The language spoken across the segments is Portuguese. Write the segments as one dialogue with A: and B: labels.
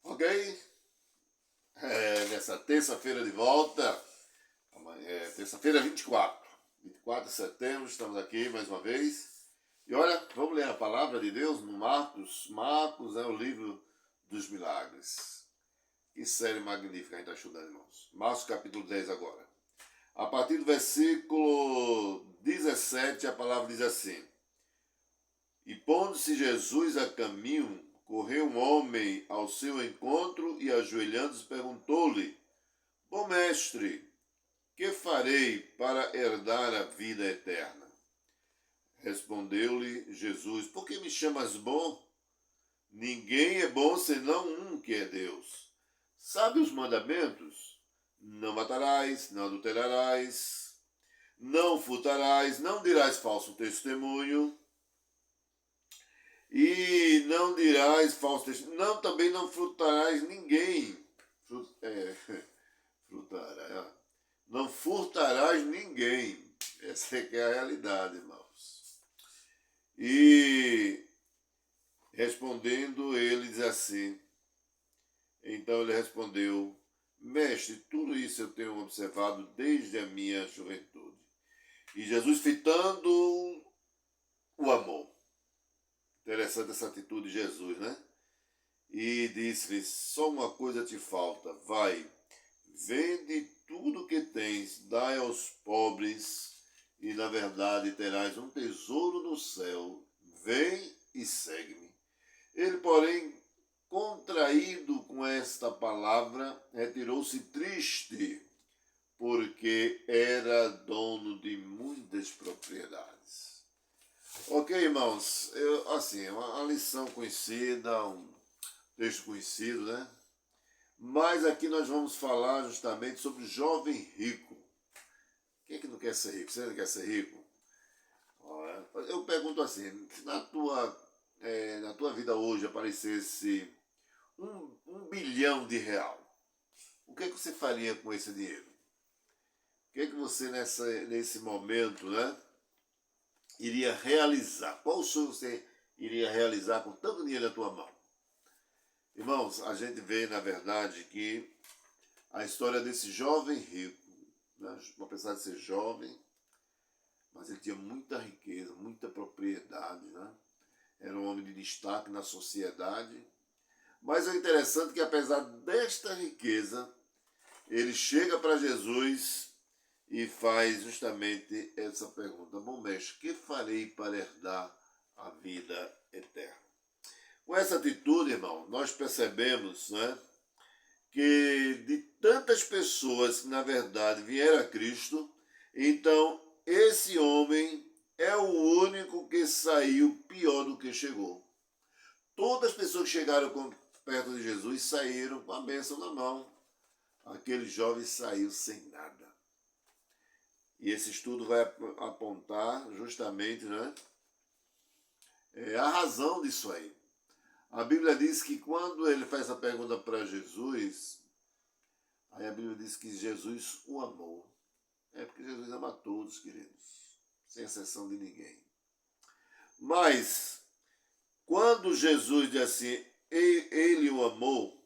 A: Ok? Nessa terça-feira de volta, terça-feira 24 de setembro, estamos aqui mais uma vez. E olha, vamos ler a palavra de Deus no Marcos. Marcos é o livro dos milagres. Que série magnífica a gente está estudando, irmãos. Marcos capítulo 10 agora. A partir do versículo 17, a palavra diz assim: E pondo-se Jesus a caminho, correu um homem ao seu encontro e, ajoelhando-se, perguntou-lhe: Bom mestre, que farei para herdar a vida eterna? Respondeu-lhe Jesus: Por que me chamas bom? Ninguém é bom senão um, que é Deus. Sabe os mandamentos? Não matarás, não adulterarás, não furtarás, não dirás falso testemunho, e não dirás falso testemunho, também não furtarás ninguém. Não furtarás ninguém. Essa é que é a realidade, irmãos. E respondendo ele diz assim, então ele respondeu: Mestre, tudo isso eu tenho observado desde a minha juventude. E Jesus, fitando, o amor. Interessante essa atitude de Jesus, né? E disse-lhe: Só uma coisa te falta, vai, vende tudo que tens, dai aos pobres, e na verdade terás um tesouro no céu. Vem e segue-me. Ele, porém, contraído com esta palavra, retirou-se triste, porque era dono de muitas propriedades. Ok, irmãos, assim, uma lição conhecida, um texto conhecido, né? Mas aqui nós vamos falar justamente sobre o jovem rico. Quem é que não quer ser rico? Você não quer ser rico? Eu pergunto assim, se na tua vida hoje aparecesse um bilhão de real, o que é que você faria com esse dinheiro? O que é que você nesse momento, né, iria realizar? Qual sonho você iria realizar com tanto dinheiro na tua mão? Irmãos, a gente vê na verdade que a história desse jovem rico, né, apesar de ser jovem, mas ele tinha muita riqueza, muita propriedade, né? Era um homem de destaque na sociedade. Mas é interessante que apesar desta riqueza, ele chega para Jesus e faz justamente essa pergunta: Bom mestre, que farei para herdar a vida eterna? Com essa atitude, irmão, nós percebemos, né, que de tantas pessoas que na verdade vieram a Cristo, então esse homem é o único que saiu pior do que chegou. Todas as pessoas que chegaram perto de Jesus saíram com a bênção na mão. Aquele jovem saiu sem nada. E esse estudo vai apontar justamente, né, a razão disso aí. A Bíblia diz que quando ele faz a pergunta para Jesus, aí a Bíblia diz que Jesus o amou. É porque Jesus ama a todos, queridos, sem exceção de ninguém. Mas, quando Jesus diz assim, ele o amou,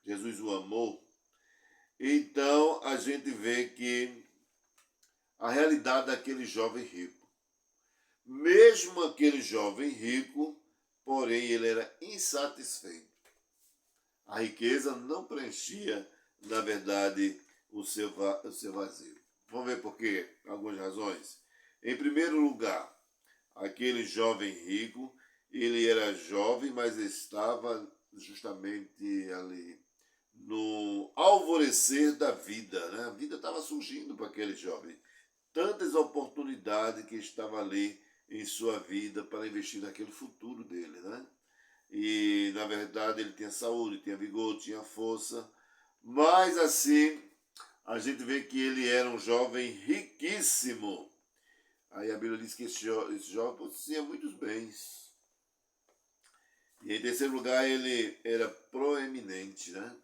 A: Jesus o amou, então a gente vê que a realidade daquele jovem rico. Mesmo aquele jovem rico, porém ele era insatisfeito. A riqueza não preenchia, na verdade, o seu vazio. Vamos ver por quê? Algumas razões. Em primeiro lugar, aquele jovem rico, ele era jovem, mas estava justamente ali no alvorecer da vida, né? A vida estava surgindo para aquele jovem. Tantas oportunidades que estavam ali em sua vida para investir naquele futuro dele, né? E, na verdade, ele tinha saúde, tinha vigor, tinha força. Mas, assim, a gente vê que ele era um jovem riquíssimo. Aí a Bíblia diz que esse jovem possuía muitos bens. E, em terceiro lugar, ele era proeminente, né?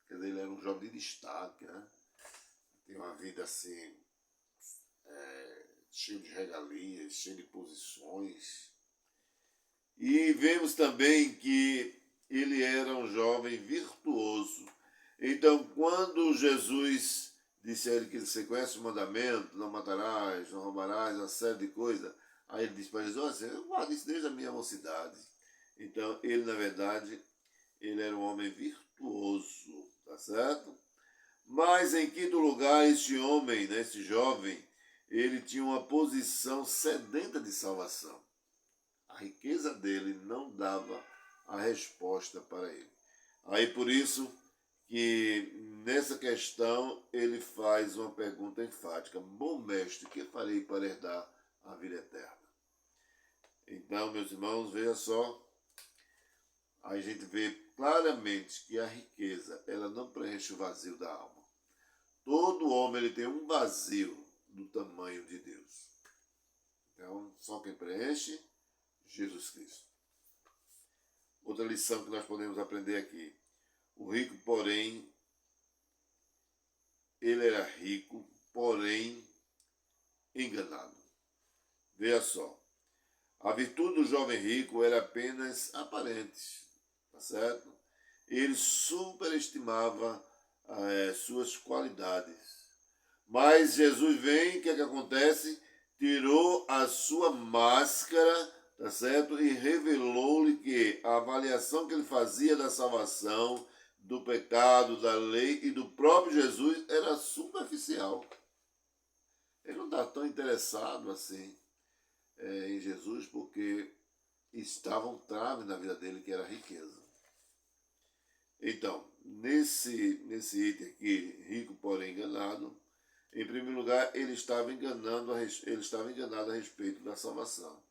A: Quer dizer, ele era um jovem de destaque, né? Tem uma vida, assim, cheio de regalias, cheio de posições. E vemos também que ele era um jovem virtuoso. Então, quando Jesus disse a ele que você conhece o mandamento, não matarás, não roubarás, uma série de coisas, aí ele disse para Jesus, eu guardo isso desde a minha mocidade. Então, ele, na verdade, ele era um homem virtuoso, tá certo? Mas, em quinto lugar, este homem, né, esse jovem, ele tinha uma posição sedenta de salvação. A riqueza dele não dava a resposta para ele. Aí, por isso que nessa questão ele faz uma pergunta enfática: bom mestre, que farei para herdar a vida eterna? Então, meus irmãos, veja só, a gente vê claramente que a riqueza, ela não preenche o vazio da alma. Todo homem ele tem um vazio do tamanho de Deus. Então, só quem preenche, Jesus Cristo. Outra lição que nós podemos aprender aqui. O rico, porém, ele era rico, porém enganado. Veja só, a virtude do jovem rico era apenas aparente, tá certo? Ele superestimava suas qualidades. Mas Jesus vem, o que é que acontece? Tirou a sua máscara, tá certo? E revelou-lhe que a avaliação que ele fazia da salvação, do pecado, da lei e do próprio Jesus era superficial. Ele não está tão interessado assim em Jesus porque estava um trave na vida dele que era a riqueza. Então, nesse item aqui, rico porém enganado, em primeiro lugar, ele estava enganado a respeito da salvação.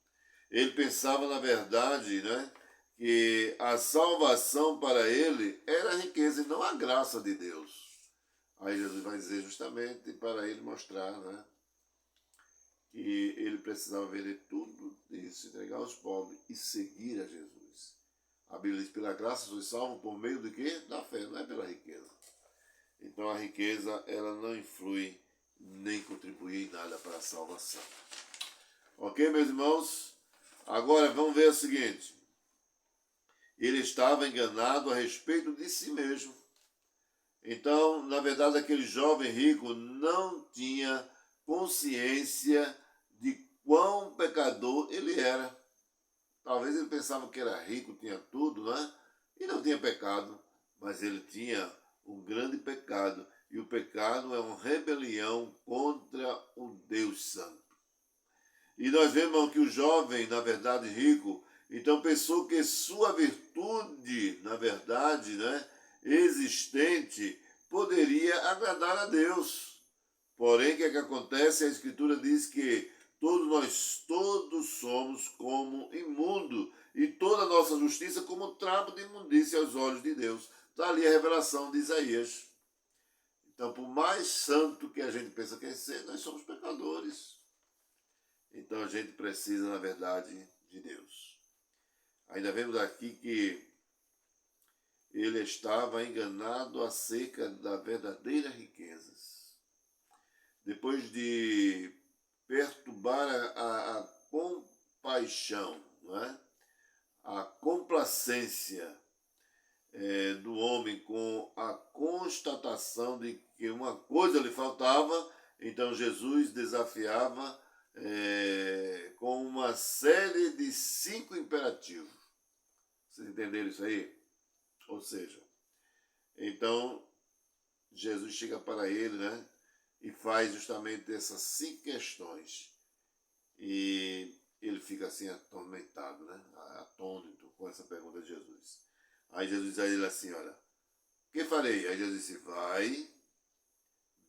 A: Ele pensava, na verdade, né, que a salvação para ele era a riqueza e não a graça de Deus. Aí Jesus vai dizer justamente para ele mostrar, né, que ele precisava vender tudo isso, entregar aos pobres e seguir a Jesus. A Bíblia diz, pela graça sois salvos por meio de quê? Da fé, não é pela riqueza. Então a riqueza, ela não influi nem contribui em nada para a salvação. Ok, meus irmãos? Agora vamos ver o seguinte. Ele estava enganado a respeito de si mesmo. Então, na verdade, aquele jovem rico não tinha consciência de quão pecador ele era. Talvez ele pensava que era rico, tinha tudo, né? E não tinha pecado, mas ele tinha um grande pecado. E o pecado é uma rebelião contra o Deus Santo. E nós vemos que o jovem, na verdade, rico, então pensou que sua virtude, na verdade, né, existente, poderia agradar a Deus. Porém, o que é que acontece? A Escritura diz que todos somos como imundo e toda a nossa justiça como trapo de imundícia aos olhos de Deus. Está ali a revelação de Isaías. Então, por mais santo que a gente pensa que é ser, nós somos pecadores. Então, a gente precisa, na verdade, de Deus. Ainda vemos aqui que ele estava enganado acerca da verdadeira riquezas. Depois de perturbar a compaixão, não é? A complacência do homem com a constatação de que uma coisa lhe faltava, então Jesus desafiava com uma série de 5 imperativos. Vocês entenderam isso aí? Ou seja, então Jesus chega para ele, né? E faz justamente essas 5 questões. E ele fica assim atormentado, né? Atônito com essa pergunta de Jesus. Aí Jesus diz a ele assim, olha, o que farei? Aí Jesus disse, vai,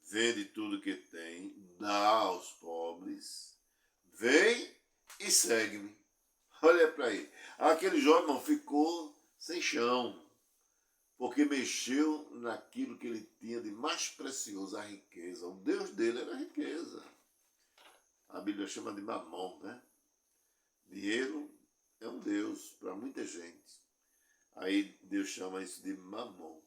A: vende tudo que tem, dá aos pobres, vem e segue-me. Olha para aí. Aquele jovem, irmão, ficou sem chão, porque mexeu naquilo que ele tinha de mais precioso, a riqueza. O Deus dele era a riqueza. A Bíblia chama de mamão, né? Dinheiro é um Deus para muita gente. Aí Deus chama isso de mamão.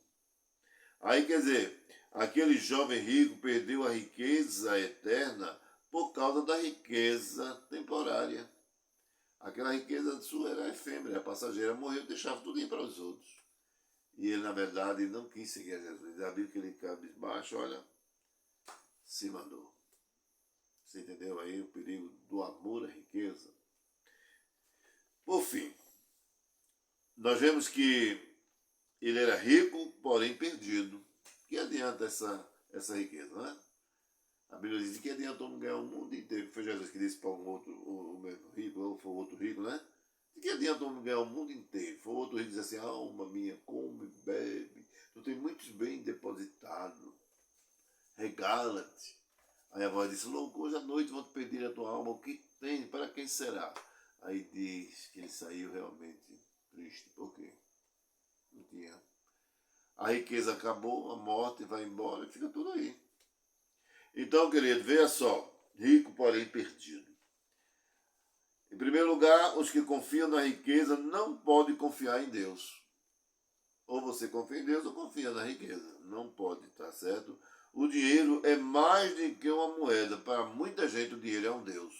A: Aí quer dizer, aquele jovem rico perdeu a riqueza eterna por causa da riqueza temporária. Aquela riqueza sua era efêmera, era passageira, morreu e deixava tudo para os outros. E ele, na verdade, não quis seguir a Jesus. A Bíblia que ele cabisbaixo, olha, se mandou. Você entendeu aí o perigo do amor à riqueza? Por fim, nós vemos que ele era rico, porém perdido. Que adianta essa riqueza, né? A Bíblia diz que adianta um ganhar o mundo inteiro. Foi Jesus que disse para um outro, o mesmo rico, ou foi o outro rico, né? De que adianta um ganhar o mundo inteiro? Foi o outro rico dizer assim, alma minha, come, bebe. Tu tem muitos bens depositados. Regala-te. Aí a voz disse, louco, hoje à noite vão te pedir a tua alma, o que tem, para quem será? Aí diz que ele saiu realmente triste. Por quê? Não tinha. A riqueza acabou, a morte vai embora e fica tudo aí. Então, querido, veja só, rico, porém perdido. Em primeiro lugar, os que confiam na riqueza não podem confiar em Deus. Ou você confia em Deus ou confia na riqueza. Não pode, tá certo? O dinheiro é mais do que uma moeda. Para muita gente, o dinheiro é um Deus.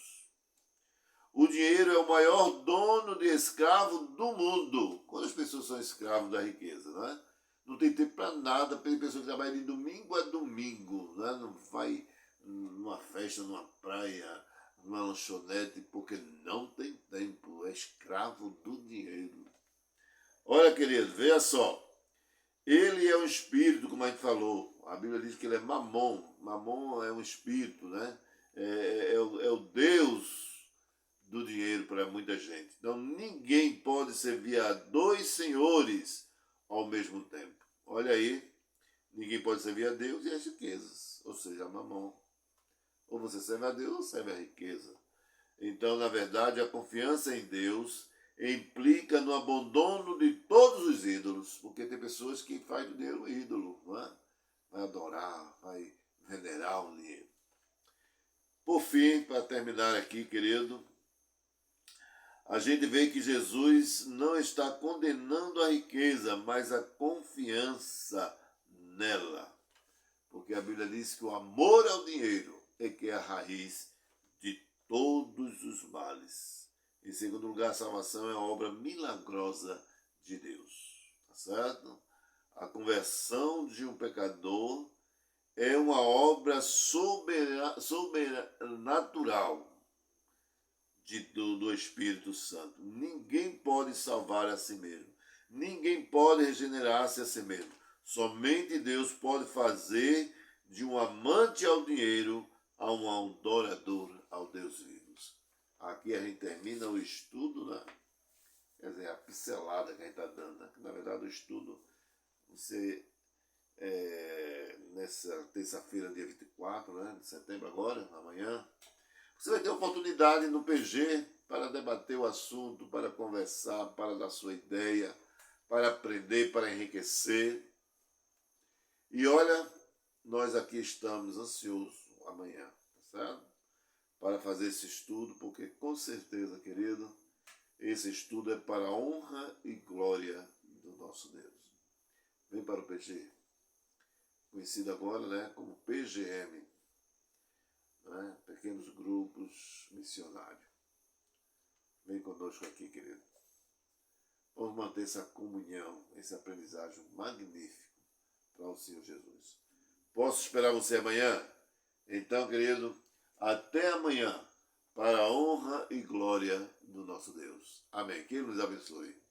A: O dinheiro é o maior dono de escravo do mundo. Quando as pessoas são escravos da riqueza, não é? Não tem tempo para nada. Tem pessoa que trabalha de domingo a domingo, né? Não vai numa festa, numa praia, numa lanchonete, porque não tem tempo. É escravo do dinheiro. Olha, querido, veja só. Ele é um espírito, como a gente falou. A Bíblia diz que ele é Mamon. Mamon é um espírito, né? É o Deus do dinheiro para muita gente. Então, ninguém pode servir a dois senhores ao mesmo tempo. Olha aí, ninguém pode servir a Deus e as riquezas, ou seja, a mamão. Ou você serve a Deus ou serve a riqueza. Então, na verdade, a confiança em Deus implica no abandono de todos os ídolos, porque tem pessoas que fazem do dinheiro ídolo, não é? Vai adorar, vai venerar o dinheiro. Por fim, para terminar aqui, querido, a gente vê que Jesus não está condenando a riqueza, mas a confiança nela. Porque a Bíblia diz que o amor ao dinheiro é que é a raiz de todos os males. Em segundo lugar, a salvação é uma obra milagrosa de Deus. Tá certo? A conversão de um pecador é uma obra sobrenatural do Espírito Santo. Ninguém pode salvar a si mesmo. Ninguém pode regenerar-se a si mesmo. Somente Deus pode fazer de um amante ao dinheiro a um adorador ao Deus vivo. Aqui a gente termina o estudo, né? Quer dizer, a pincelada que a gente está dando. Né? Na verdade, o estudo, você, nessa terça-feira, dia 24, né, de setembro agora, amanhã, você vai ter oportunidade no PG para debater o assunto, para conversar, para dar sua ideia, para aprender, para enriquecer. E olha, nós aqui estamos ansiosos amanhã, tá certo? Para fazer esse estudo, porque com certeza, querido, esse estudo é para a honra e glória do nosso Deus. Vem para o PG, conhecido agora, né, como PGM. Né? Pequenos grupos missionários. Vem conosco aqui, querido. Vamos manter essa comunhão, esse aprendizagem magnífico para o Senhor Jesus. Posso esperar você amanhã? Então, querido, até amanhã, para a honra e glória do nosso Deus. Amém. Que Ele nos abençoe.